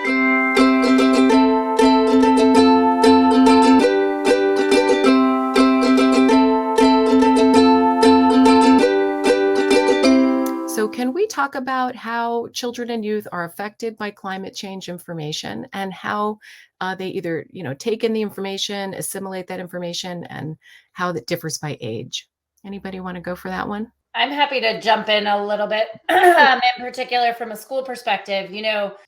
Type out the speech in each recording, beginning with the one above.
So, can we talk about how children and youth are affected by climate change information and how they either, take in the information, assimilate that information, and how that differs by age? Anybody want to go for that one? I'm happy to jump in a little bit, Sure. in particular from a school perspective.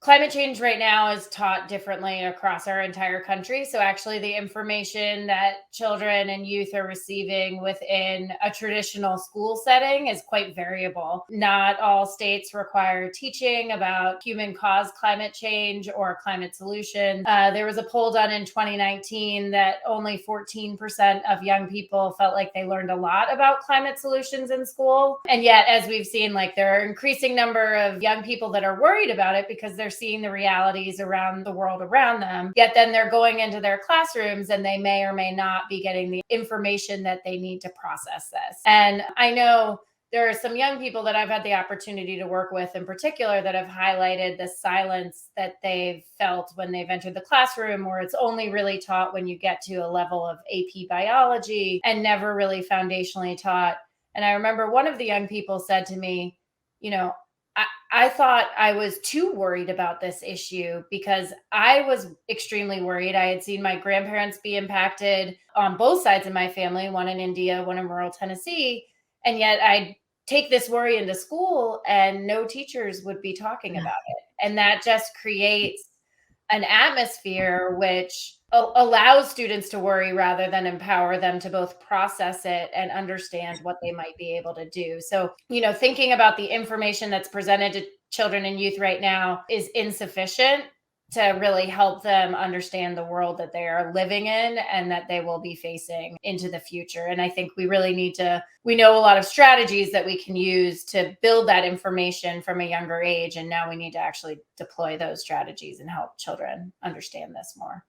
Climate change right now is taught differently across our entire country. So, actually, the information that children and youth are receiving within a traditional school setting is quite variable. Not all states require teaching about human caused climate change or climate solution. There was a poll done in 2019 that only 14% of young people felt like they learned a lot about climate solutions in school. And yet, as we've seen, like there are increasing number of young people that are worried about it because they're seeing the realities around the world around them. Yet then they're going into their classrooms and they may or may not be getting the information that they need to process this. And I know there are some young people that I've had the opportunity to work with in particular that have highlighted the silence that they've felt when they've entered the classroom, or it's only really taught when you get to a level of AP biology and never really foundationally taught. And I remember one of the young people said to me, I thought I was too worried about this issue because I was extremely worried. I had seen my grandparents be impacted on both sides of my family, one in India, one in rural Tennessee. And yet I'd take this worry into school and no teachers would be talking Yeah. about it. And that just creates an atmosphere which allows students to worry rather than empower them to both process it and understand what they might be able to do. So, thinking about the information that's presented to children and youth right now is insufficient to really help them understand the world that they are living in and that they will be facing into the future. And I think we really we know a lot of strategies that we can use to build that information from a younger age. And now we need to actually deploy those strategies and help children understand this more.